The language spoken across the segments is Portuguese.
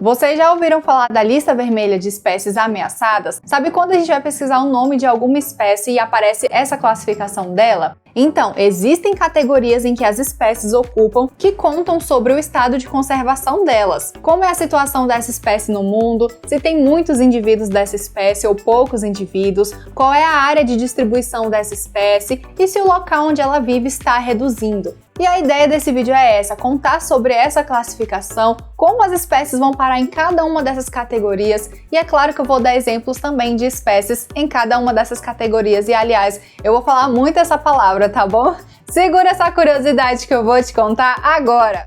Vocês já ouviram falar da lista vermelha de espécies ameaçadas? Sabe quando a gente vai pesquisar o nome de alguma espécie e aparece essa classificação dela? Então, existem categorias em que as espécies ocupam que contam sobre o estado de conservação delas. Como é a situação dessa espécie no mundo, se tem muitos indivíduos dessa espécie ou poucos indivíduos, qual é a área de distribuição dessa espécie e se o local onde ela vive está reduzindo. E a ideia desse vídeo é essa, contar sobre essa classificação, como as espécies vão parar em cada uma dessas categorias, e é claro que eu vou dar exemplos também de espécies em cada uma dessas categorias, e aliás, eu vou falar muito essa palavra, tá bom? Segura essa curiosidade que eu vou te contar agora!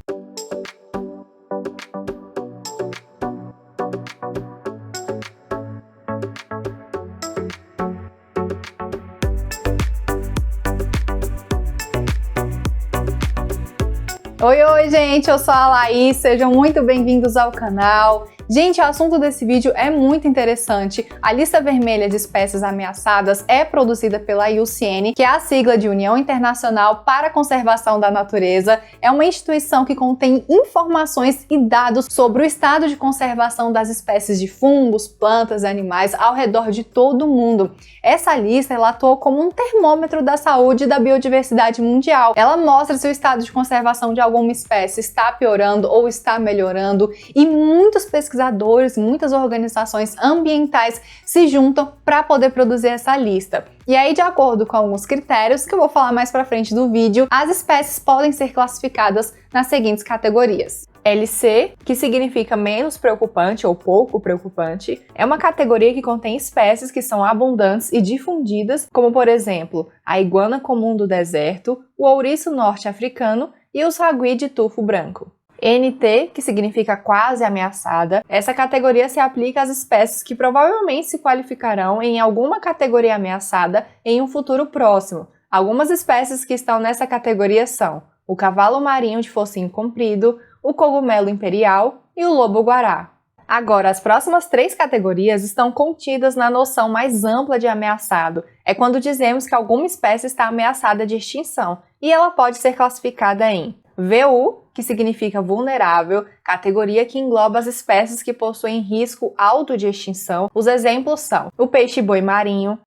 Oi, gente, eu sou a Laís, sejam muito bem-vindos ao canal. Gente, o assunto desse vídeo é muito interessante. A lista vermelha de espécies ameaçadas é produzida pela IUCN, que é a sigla de União Internacional para a Conservação da Natureza. É uma instituição que contém informações e dados sobre o estado de conservação das espécies de fungos, plantas e animais ao redor de todo o mundo. Essa lista ela atua como um termômetro da saúde e da biodiversidade mundial. Ela mostra se o estado de conservação de alguma espécie está piorando ou está melhorando, e muitos pesquisadores, muitas organizações ambientais se juntam para poder produzir essa lista. E aí, de acordo com alguns critérios que eu vou falar mais para frente do vídeo, as espécies podem ser classificadas nas seguintes categorias. LC, que significa menos preocupante ou pouco preocupante, é uma categoria que contém espécies que são abundantes e difundidas, como por exemplo, a iguana comum do deserto, o ouriço norte-africano e o sagui de tufo branco. NT, que significa quase ameaçada, essa categoria se aplica às espécies que provavelmente se qualificarão em alguma categoria ameaçada em um futuro próximo. Algumas espécies que estão nessa categoria são o cavalo marinho de focinho comprido, o cogumelo imperial e o lobo-guará. Agora, as próximas 3 categorias estão contidas na noção mais ampla de ameaçado. É quando dizemos que alguma espécie está ameaçada de extinção, e ela pode ser classificada em VU, que significa vulnerável, categoria que engloba as espécies que possuem risco alto de extinção. Os exemplos são o peixe-boi marinho,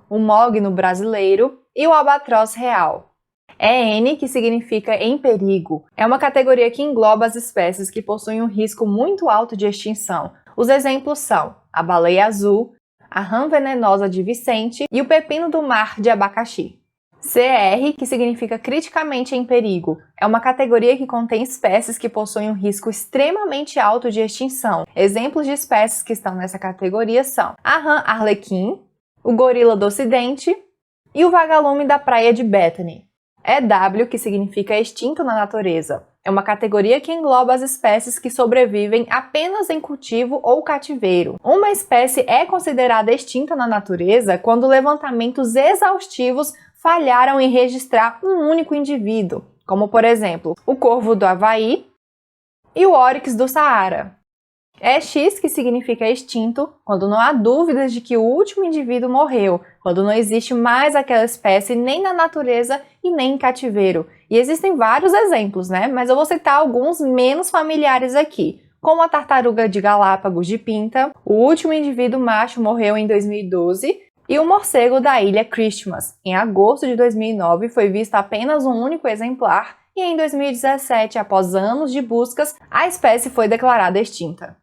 o mogno brasileiro e o albatroz real. EN, que significa em perigo, é uma categoria que engloba as espécies que possuem um risco muito alto de extinção. Os exemplos são a baleia azul, a rã venenosa de Vicente e o pepino do mar de abacaxi. CR, que significa criticamente em perigo, é uma categoria que contém espécies que possuem um risco extremamente alto de extinção. Exemplos de espécies que estão nessa categoria são a rã arlequim, o gorila do ocidente e o vagalume da praia de Bethany. EW, que significa extinto na natureza, é uma categoria que engloba as espécies que sobrevivem apenas em cultivo ou cativeiro. Uma espécie é considerada extinta na natureza quando levantamentos exaustivos falharam em registrar um único indivíduo, como por exemplo, o corvo do Havaí e o oryx do Saara. EX, que significa extinto, quando não há dúvidas de que o último indivíduo morreu, quando não existe mais aquela espécie nem na natureza e nem em cativeiro. E existem vários exemplos, né? Mas eu vou citar alguns menos familiares aqui, como a tartaruga de Galápagos de Pinta, o último indivíduo macho morreu em 2012, e o morcego da ilha Christmas. Em agosto de 2009 foi visto apenas um único exemplar, e em 2017, após anos de buscas, a espécie foi declarada extinta.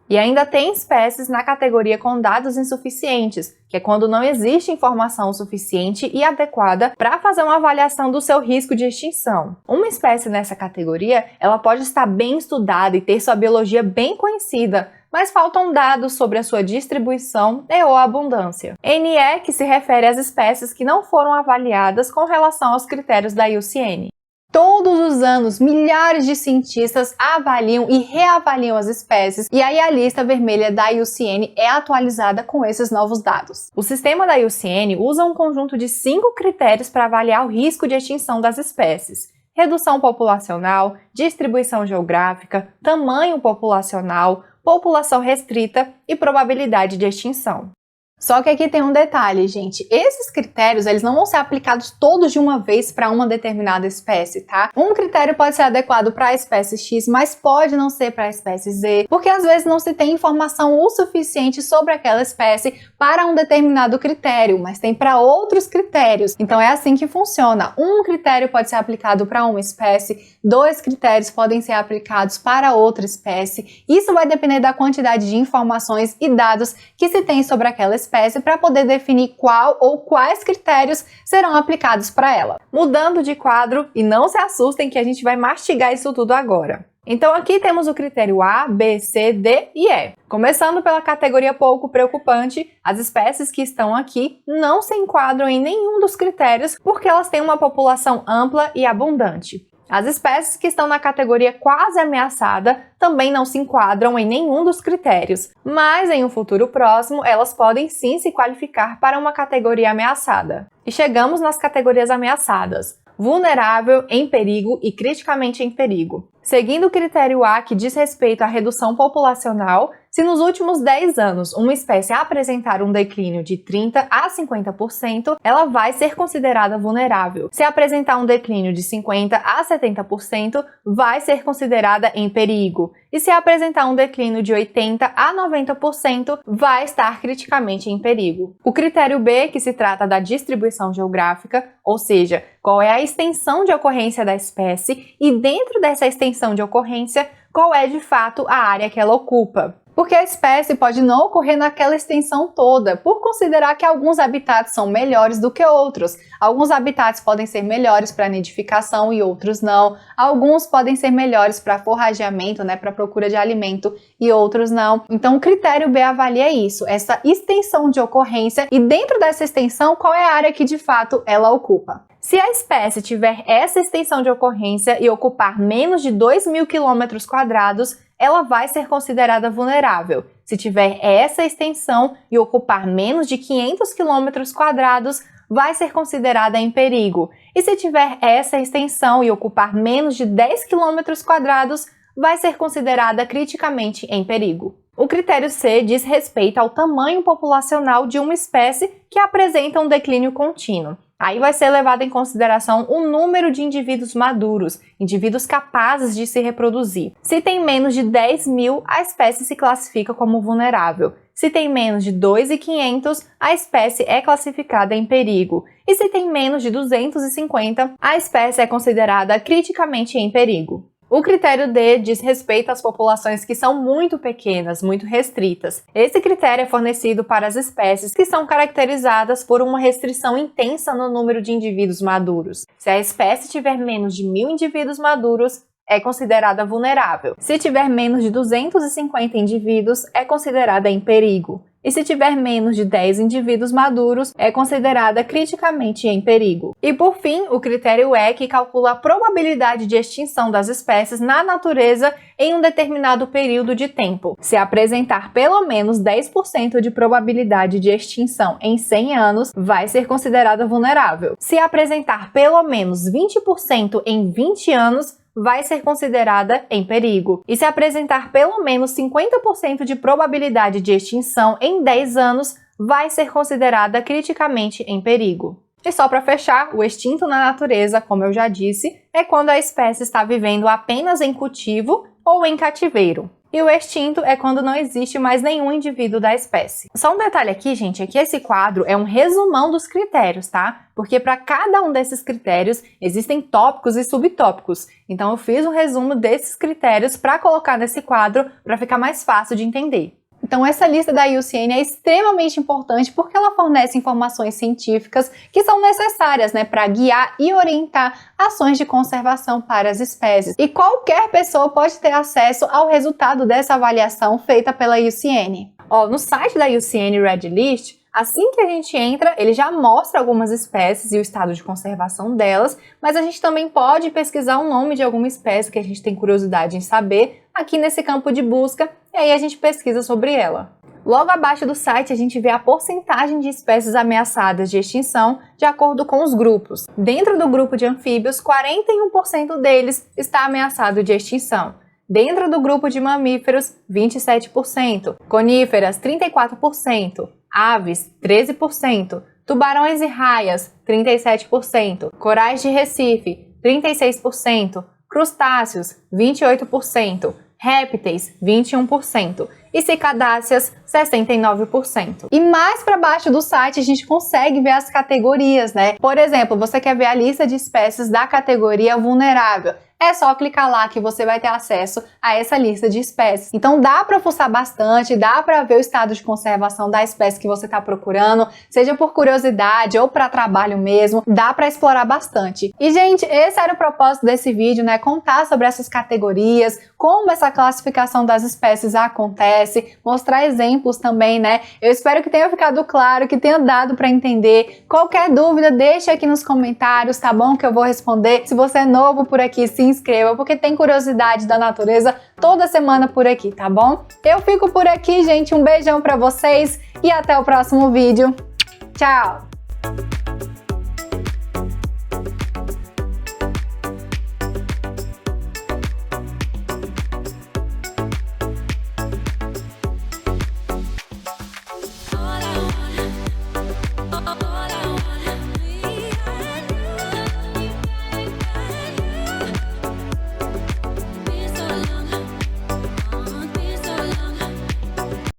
E ainda tem espécies na categoria com dados insuficientes, que é quando não existe informação suficiente e adequada para fazer uma avaliação do seu risco de extinção. Uma espécie nessa categoria, ela pode estar bem estudada e ter sua biologia bem conhecida, mas faltam dados sobre a sua distribuição e ou abundância. NE, que se refere às espécies que não foram avaliadas com relação aos critérios da IUCN. Todos os anos, milhares de cientistas avaliam e reavaliam as espécies, e aí a lista vermelha da IUCN é atualizada com esses novos dados. O sistema da IUCN usa um conjunto de 5 critérios para avaliar o risco de extinção das espécies: redução populacional, distribuição geográfica, tamanho populacional, população restrita e probabilidade de extinção. Só que aqui tem um detalhe, gente. Esses critérios, eles não vão ser aplicados todos de uma vez para uma determinada espécie, tá? Um critério pode ser adequado para a espécie X, mas pode não ser para a espécie Z, porque às vezes não se tem informação o suficiente sobre aquela espécie para um determinado critério, mas tem para outros critérios. Então é assim que funciona. Um critério pode ser aplicado para uma espécie, 2 critérios podem ser aplicados para outra espécie. Isso vai depender da quantidade de informações e dados que se tem sobre aquela espécie para poder definir qual ou quais critérios serão aplicados para ela. Mudando de quadro, e não se assustem que a gente vai mastigar isso tudo agora. Então aqui temos o critério A, B, C, D e E. Começando pela categoria pouco preocupante, as espécies que estão aqui não se enquadram em nenhum dos critérios porque elas têm uma população ampla e abundante. As espécies que estão na categoria quase ameaçada também não se enquadram em nenhum dos critérios, mas em um futuro próximo elas podem sim se qualificar para uma categoria ameaçada. E chegamos nas categorias ameaçadas: vulnerável, em perigo e criticamente em perigo. Seguindo o critério A, que diz respeito à redução populacional, se nos últimos 10 anos uma espécie apresentar um declínio de 30% a 50%, ela vai ser considerada vulnerável. Se apresentar um declínio de 50% a 70%, vai ser considerada em perigo. E se apresentar um declínio de 80% a 90%, vai estar criticamente em perigo. O critério B, que se trata da distribuição geográfica, ou seja, qual é a extensão de ocorrência da espécie e dentro dessa extensão de ocorrência, qual é de fato a área que ela ocupa. Porque a espécie pode não ocorrer naquela extensão toda, por considerar que alguns habitats são melhores do que outros. Alguns habitats podem ser melhores para nidificação e outros não. Alguns podem ser melhores para forrageamento, para procura de alimento, e outros não. Então o critério B avalia isso, essa extensão de ocorrência, e dentro dessa extensão, qual é a área que de fato ela ocupa. Se a espécie tiver essa extensão de ocorrência e ocupar menos de 2.000 km², ela vai ser considerada vulnerável. Se tiver essa extensão e ocupar menos de 500 km², vai ser considerada em perigo. E se tiver essa extensão e ocupar menos de 10 km², vai ser considerada criticamente em perigo. O critério C diz respeito ao tamanho populacional de uma espécie que apresenta um declínio contínuo. Aí vai ser levado em consideração o número de indivíduos maduros, indivíduos capazes de se reproduzir. Se tem menos de 10.000, a espécie se classifica como vulnerável. Se tem menos de 2.500, a espécie é classificada em perigo. E se tem menos de 250, a espécie é considerada criticamente em perigo. O critério D diz respeito às populações que são muito pequenas, muito restritas. Esse critério é fornecido para as espécies que são caracterizadas por uma restrição intensa no número de indivíduos maduros. Se a espécie tiver menos de 1.000 indivíduos maduros, é considerada vulnerável. Se tiver menos de 250 indivíduos, é considerada em perigo. E se tiver menos de 10 indivíduos maduros, é considerada criticamente em perigo. E por fim, o critério E, que calcula a probabilidade de extinção das espécies na natureza em um determinado período de tempo. Se apresentar pelo menos 10% de probabilidade de extinção em 100 anos, vai ser considerada vulnerável. Se apresentar pelo menos 20% em 20 anos, vai ser considerada em perigo. E se apresentar pelo menos 50% de probabilidade de extinção em 10 anos, vai ser considerada criticamente em perigo. E só para fechar, o extinto na natureza, como eu já disse, é quando a espécie está vivendo apenas em cultivo ou em cativeiro. E o extinto é quando não existe mais nenhum indivíduo da espécie. Só um detalhe aqui, gente, é que esse quadro é um resumão dos critérios, tá? Porque para cada um desses critérios existem tópicos e subtópicos. Então eu fiz um resumo desses critérios para colocar nesse quadro para ficar mais fácil de entender. Então essa lista da IUCN é extremamente importante porque ela fornece informações científicas que são necessárias, para guiar e orientar ações de conservação para as espécies. E qualquer pessoa pode ter acesso ao resultado dessa avaliação feita pela IUCN. No site da IUCN Red List, assim que a gente entra, ele já mostra algumas espécies e o estado de conservação delas, mas a gente também pode pesquisar o nome de alguma espécie que a gente tem curiosidade em saber aqui nesse campo de busca, e aí a gente pesquisa sobre ela. Logo abaixo do site a gente vê a porcentagem de espécies ameaçadas de extinção de acordo com os grupos. Dentro do grupo de anfíbios, 41% deles está ameaçado de extinção. Dentro do grupo de mamíferos, 27%. Coníferas, 34%. aves, 13%, tubarões e raias, 37%, corais de Recife, 36%, crustáceos, 28%, répteis, 21% e cicadáceas, 69%. E mais para baixo do site a gente consegue ver as categorias, né? Por exemplo, você quer ver a lista de espécies da categoria vulnerável. É só clicar lá que você vai ter acesso a essa lista de espécies. Então dá para fuçar bastante, dá para ver o estado de conservação da espécie que você está procurando, seja por curiosidade ou para trabalho mesmo, dá para explorar bastante. E gente, esse era o propósito desse vídeo, né? Contar sobre essas categorias, como essa classificação das espécies acontece, mostrar exemplos também, né? Eu espero que tenha ficado claro, que tenha dado para entender. Qualquer dúvida, deixa aqui nos comentários, tá bom? Que eu vou responder. Se você é novo por aqui, se inscreva, porque tem curiosidade da natureza toda semana por aqui, tá bom? Eu fico por aqui, gente. Um beijão pra vocês e até o próximo vídeo. Tchau!